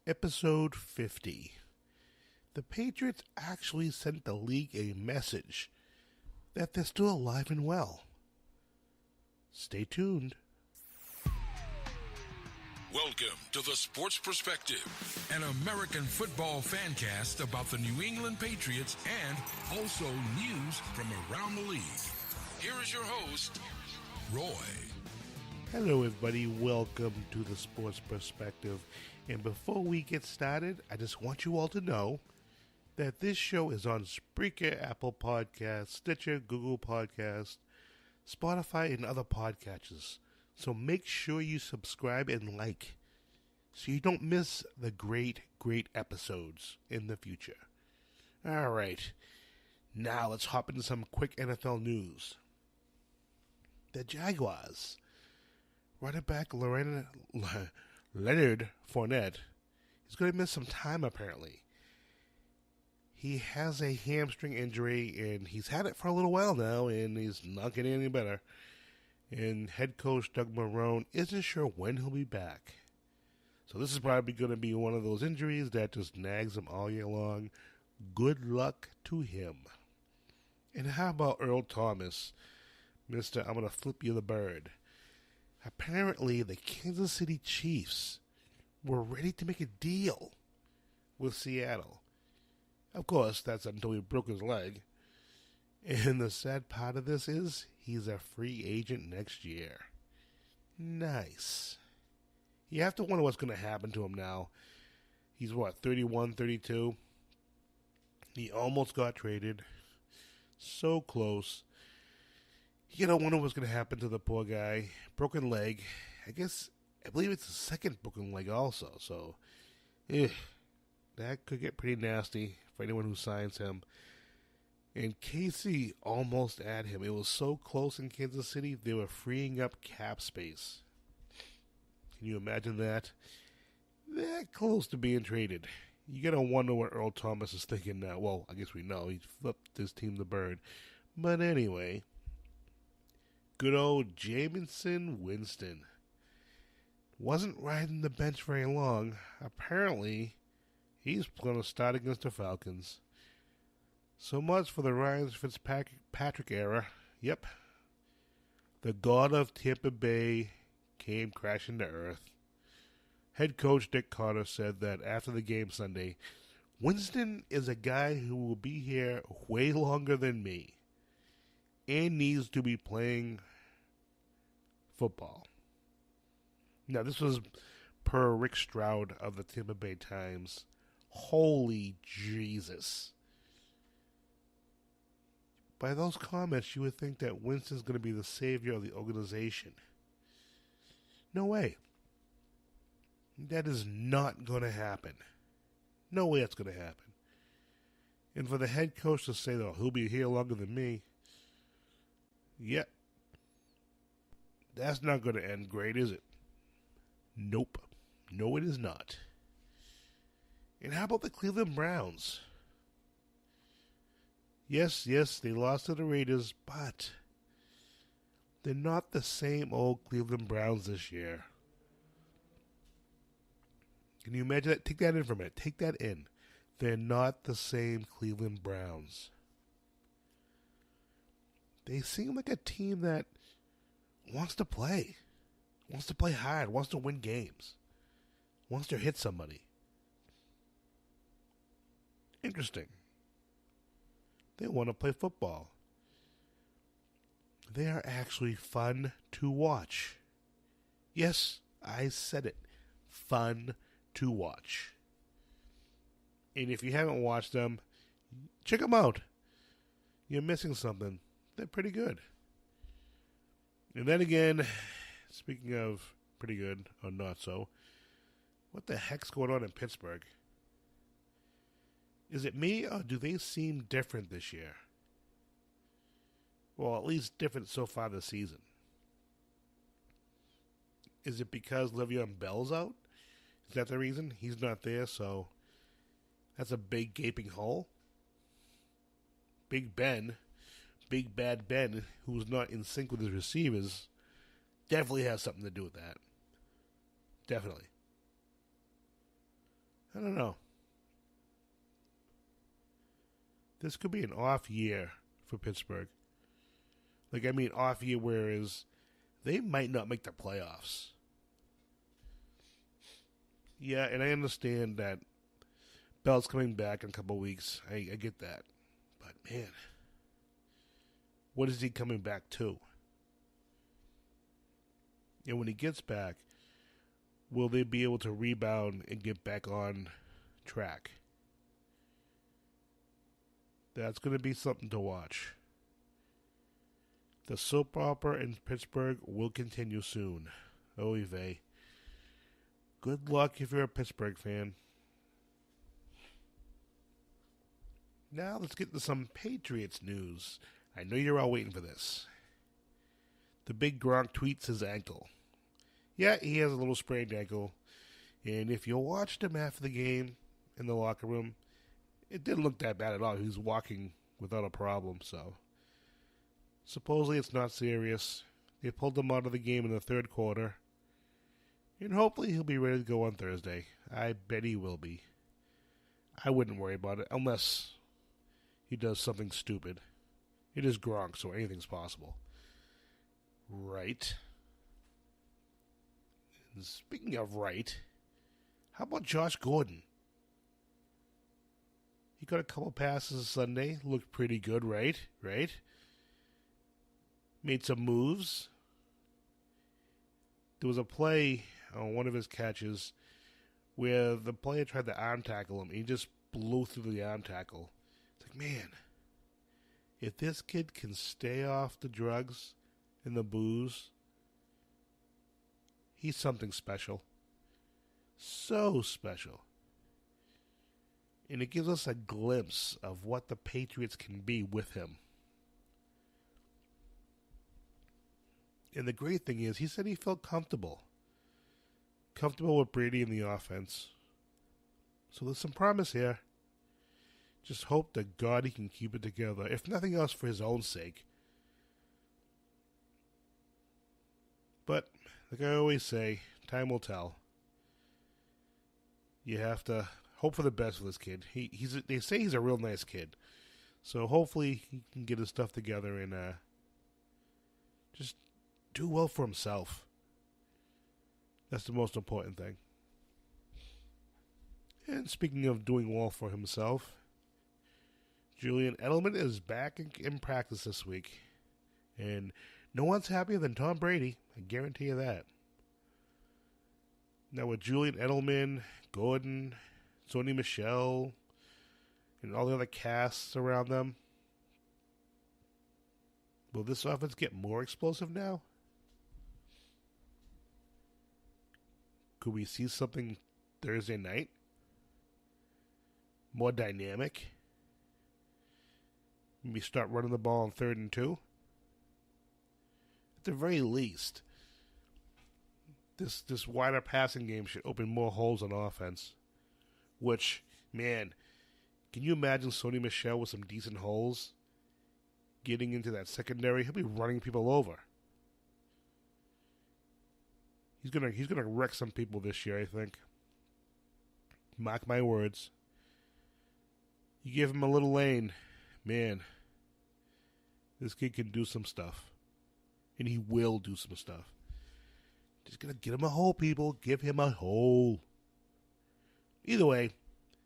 Episode 50. The Patriots actually sent the league a message that they're still alive and well. Stay tuned. Welcome to the Sports Perspective, an American football fancast about the New England Patriots and also news from around the league. Here is your host, Roy. Hello everybody, welcome to the Sports Perspective. And before we get started, I just want you all to know that this show is on Spreaker, Apple Podcasts, Stitcher, Google Podcasts, Spotify, and other podcatchers. So make sure you subscribe and like so you don't miss the great episodes in the future. Alright, now let's hop into some quick NFL news. The Jaguars running back Leonard Fournette is going to miss some time apparently. He has a hamstring injury and he's had it for a little while now and he's not getting any better. And head coach Doug Marrone isn't sure when he'll be back. So this is probably going to be one of those injuries that just nags him all year long. Good luck to him. And how about Earl Thomas? Mr. I'm going to flip you the bird. Apparently, the Kansas City Chiefs were ready to make a deal with Seattle. Of course, that's until he broke his leg. And the sad part of this is he's a free agent next year. Nice. You have to wonder what's going to happen to him now. He's, 31, 32? He almost got traded. So close. You gotta wonder what's going to happen to the poor guy. Broken leg. I believe it's the second broken leg also. So, that could get pretty nasty for anyone who signs him. And Casey almost at him. It was so close in Kansas City, they were freeing up cap space. Can you imagine that? That close to being traded. You gotta wonder what Earl Thomas is thinking now. Well, I guess we know. He flipped his team the bird. But anyway, good old Jamison Winston wasn't riding the bench very long. Apparently, he's going to start against the Falcons. So much for the Ryan Fitzpatrick era. Yep. The god of Tampa Bay came crashing to earth. Head coach Dick Carter said that after the game Sunday, Winston is a guy who will be here way longer than me and needs to be playing football. Now, this was per Rick Stroud of the Tampa Bay Times. Holy Jesus. By those comments, you would think that Winston's going to be the savior of the organization. No way. That is not going to happen. No way that's going to happen. And for the head coach to say that he'll be here longer than me, yep. That's not going to end great, is it? Nope. No, it is not. And how about the Cleveland Browns? Yes, they lost to the Raiders, but they're not the same old Cleveland Browns this year. Can you imagine that? Take that in for a minute. Take that in. They're not the same Cleveland Browns. They seem like a team that wants to play hard, wants to win games, wants to hit somebody. Interesting. They want to play football. They are actually fun to watch. Yes, I said it. Fun to watch. And if you haven't watched them, check them out. You're missing something. They're pretty good. And then again, speaking of pretty good or not so, what the heck's going on in Pittsburgh? Is it me or do they seem different this year? Well, at least different so far this season. Is it because Le'Veon Bell's out? Is that the reason? He's not there, so that's a big gaping hole. Big Bad Ben, who's not in sync with his receivers, definitely has something to do with that. Definitely. I don't know. This could be an off year for Pittsburgh. Off year whereas they might not make the playoffs. Yeah, and I understand that Bell's coming back in a couple of weeks. I get that. But, man, what is he coming back to? And when he gets back, will they be able to rebound and get back on track? That's going to be something to watch. The soap opera in Pittsburgh will continue soon. Oy vey. Good luck if you're a Pittsburgh fan. Now let's get to some Patriots news. I know you're all waiting for this. The big Gronk tweets his ankle. Yeah, he has a little sprained ankle. And if you watched him after the game in the locker room, it didn't look that bad at all. He was walking without a problem, so. Supposedly it's not serious. They pulled him out of the game in the third quarter. And hopefully he'll be ready to go on Thursday. I bet he will be. I wouldn't worry about it unless he does something stupid. It is Gronk, so anything's possible. Right. And speaking of right, how about Josh Gordon? He got a couple passes Sunday. Looked pretty good, right? Made some moves. There was a play on one of his catches where the player tried to arm tackle him. And he just blew through the arm tackle. It's like, man, if this kid can stay off the drugs and the booze, he's something special. So special. And it gives us a glimpse of what the Patriots can be with him. And the great thing is, he said he felt comfortable. Comfortable with Brady in the offense. So there's some promise here. Just hope that God he can keep it together, if nothing else for his own sake. But, like I always say, time will tell. You have to hope for the best for this kid. They say he's a real nice kid. So hopefully he can get his stuff together and just do well for himself. That's the most important thing. And speaking of doing well for himself, Julian Edleman is back in practice this week. And no one's happier than Tom Brady. I guarantee you that. Now with Julian Edelman, Gordon, Sony Michel, and all the other casts around them, will this offense get more explosive now? Could we see something Thursday night? More dynamic? Maybe start running the ball on 3rd and 2? At the very least, this wider passing game should open more holes on offense. Which, man, can you imagine Sony Michel with some decent holes? Getting into that secondary, he'll be running people over. He's gonna wreck some people this year, I think. Mark my words. You give him a little lane, man, this kid can do some stuff. And he will do some stuff. Just gonna get him a hole, people. Give him a hole. Either way,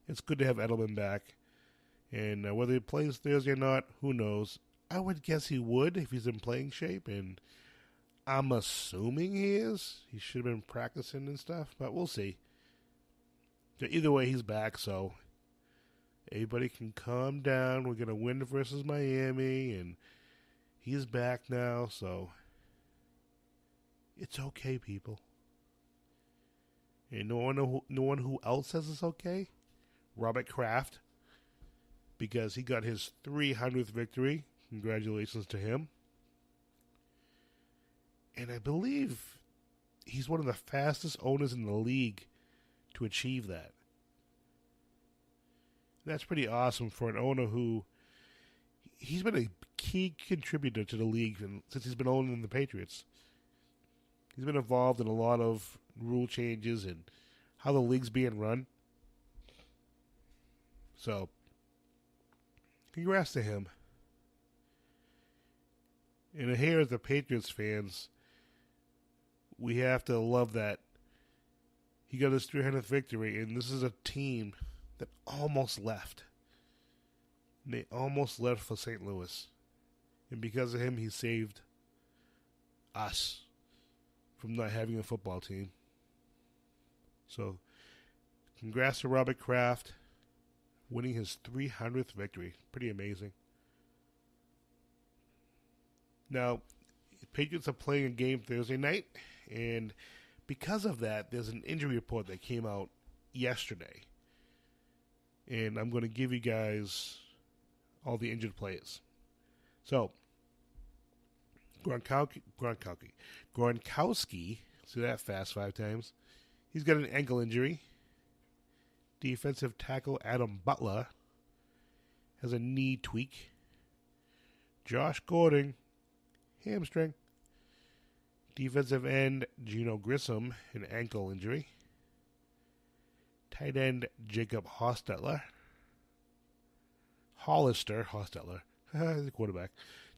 it's good to have Edelman back. And whether he plays Thursday or not, who knows. I would guess he would if he's in playing shape, and I'm assuming he is. He should have been practicing and stuff, but we'll see. Either way, he's back, so everybody can calm down. We're going to win versus Miami, and he's back now, so it's okay, people. And no one who else says it's okay? Robert Kraft, because he got his 300th victory. Congratulations to him. And I believe he's one of the fastest owners in the league to achieve that. That's pretty awesome for an owner who, he's been a key contributor to the league since he's been owning the Patriots. He's been involved in a lot of rule changes and how the league's being run. So, congrats to him. And here as the Patriots fans, we have to love that he got his 300th victory, and this is a team that almost left. They almost left for St. Louis. And because of him, he saved us from not having a football team. So, congrats to Robert Kraft winning his 300th victory. Pretty amazing. Now, the Patriots are playing a game Thursday night, and because of that, there's an injury report that came out yesterday. And I'm going to give you guys all the injured players. So, Gronkowski, see that fast 5 times. He's got an ankle injury. Defensive tackle Adam Butler has a knee tweak. Josh Gordon, hamstring. Defensive end Geno Grissom, an ankle injury. Tight end Jacob Hostetler, the quarterback.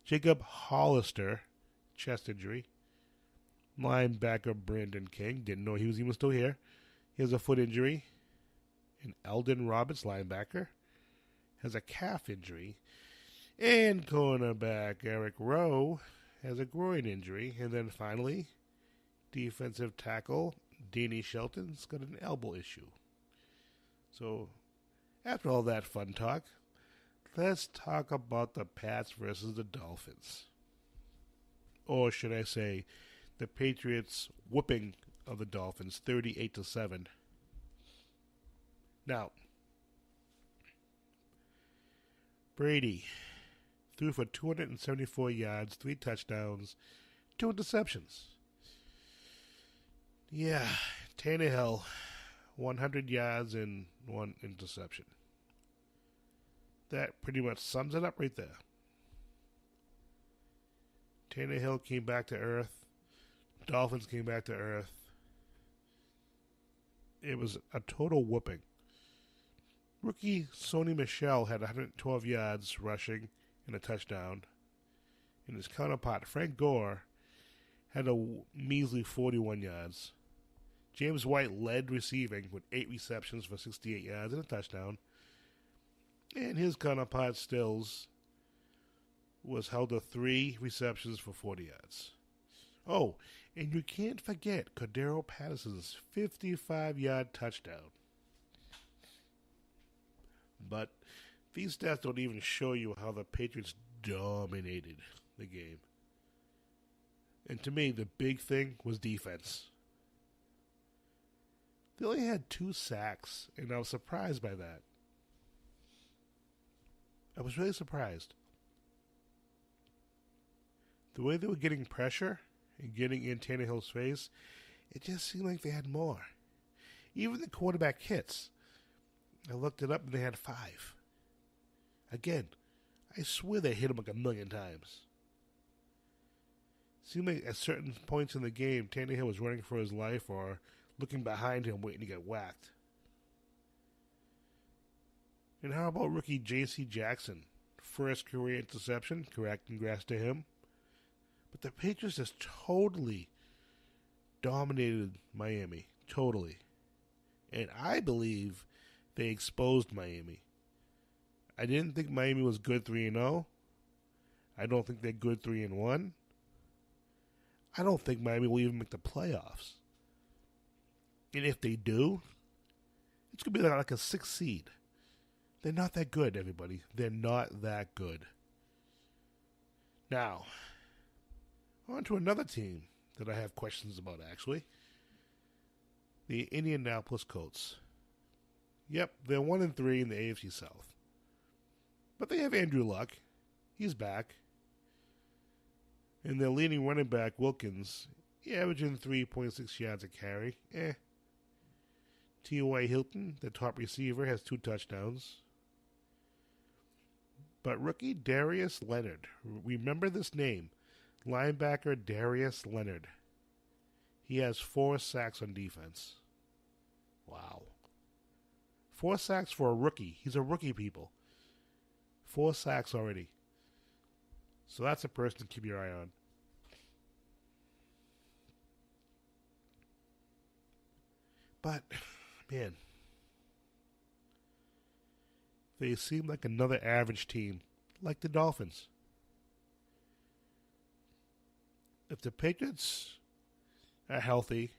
Jacob Hollister, chest injury. Linebacker Brandon King, didn't know he was even still here. He has a foot injury. And Eldon Roberts, linebacker, has a calf injury. And cornerback Eric Rowe has a groin injury. And then finally, defensive tackle Danny Shelton's got an elbow issue. So, after all that fun talk, let's talk about the Pats versus the Dolphins. Or should I say, the Patriots whooping of the Dolphins, 38-7. Now, Brady threw for 274 yards, 3 touchdowns, 2 interceptions. Yeah, Tannehill, 100 yards and 1 interception. That pretty much sums it up right there. Tannehill came back to earth. Dolphins came back to earth. It was a total whooping. Rookie Sony Michel had 112 yards rushing and a touchdown. And his counterpart, Frank Gore, had a measly 41 yards. James White led receiving with 8 receptions for 68 yards and a touchdown. And his counterpart, Stills, was held to 3 receptions for 40 yards. Oh, and you can't forget Cordero Patterson's 55-yard touchdown. But these stats don't even show you how the Patriots dominated the game. And to me, the big thing was defense. They only had 2 sacks, and I was surprised by that. I was really surprised. The way they were getting pressure and getting in Tannehill's face, it just seemed like they had more. Even the quarterback hits, I looked it up and they had 5. Again, I swear they hit him like 1,000,000 times. It seemed like at certain points in the game, Tannehill was running for his life or looking behind him waiting to get whacked. And how about rookie J.C. Jackson? First career interception, correct, congrats to him. But the Patriots just totally dominated Miami. Totally. And I believe they exposed Miami. I didn't think Miami was good 3-0. I don't think they're good 3-1. I don't think Miami will even make the playoffs. And if they do, it's going to be like a 6th seed. They're not that good, everybody. They're not that good. Now, on to another team that I have questions about, actually. The Indianapolis Colts. Yep, they're 1-3 in the AFC South. But they have Andrew Luck. He's back. And their leading running back, Wilkins, averaging 3.6 yards a carry. T.Y. Hilton, the top receiver, has 2 touchdowns. But rookie Darius Leonard, remember this name, linebacker Darius Leonard. He has 4 sacks on defense. Wow. 4 sacks for a rookie. He's a rookie, people. 4 sacks already. So that's a person to keep your eye on. But, man, they seem like another average team, like the Dolphins. If the Patriots are healthy,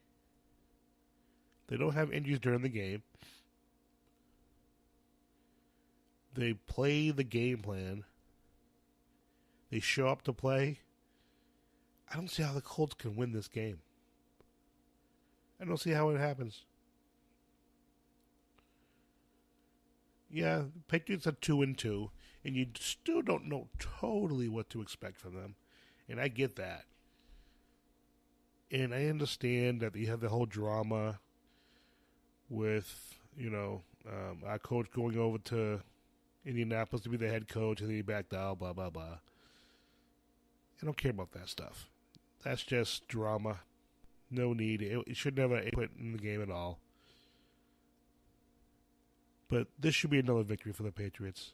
they don't have injuries during the game, they play the game plan, they show up to play, I don't see how the Colts can win this game. I don't see how it happens. Yeah, the Patriots are 2-2, and you still don't know totally what to expect from them. And I get that. And I understand that you have the whole drama with, our coach going over to Indianapolis to be the head coach, and then he backed out, blah, blah, blah. I don't care about that stuff. That's just drama. No need. It should never put in the game at all. But this should be another victory for the Patriots.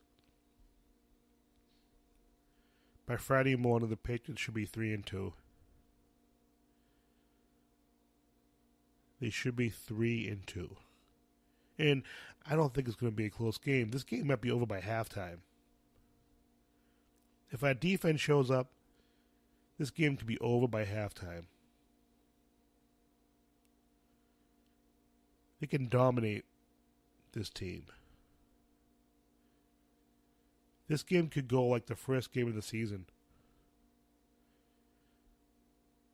By Friday morning, the Patriots should be 3-2. They should be 3-2. And I don't think it's going to be a close game. This game might be over by halftime. If our defense shows up, this game could be over by halftime. They can dominate this team. This game could go like the first game of the season.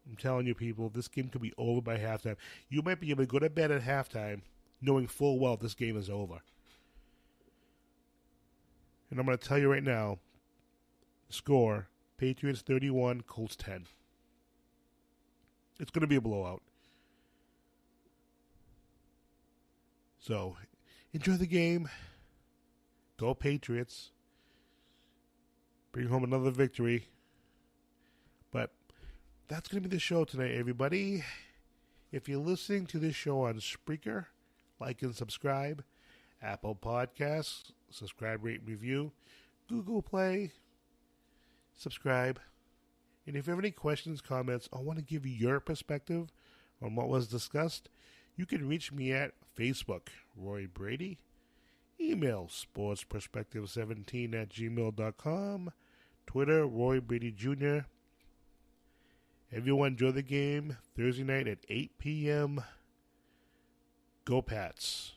I'm telling you, people, this game could be over by halftime. You might be able to go to bed at halftime knowing full well this game is over. And I'm going to tell you right now, score, Patriots 31, Colts 10. It's going to be a blowout. So, enjoy the game. Go Patriots. Bring home another victory. But that's going to be the show tonight, everybody. If you're listening to this show on Spreaker, like and subscribe. Apple Podcasts, subscribe, rate, and review. Google Play, subscribe. And if you have any questions, comments, or want to give your perspective on what was discussed, you can reach me at Facebook, Roy Brady. Email, sportsperspective17@gmail.com. Twitter, Roy Brady Jr. Everyone enjoy the game Thursday night at 8 p.m. Go Pats.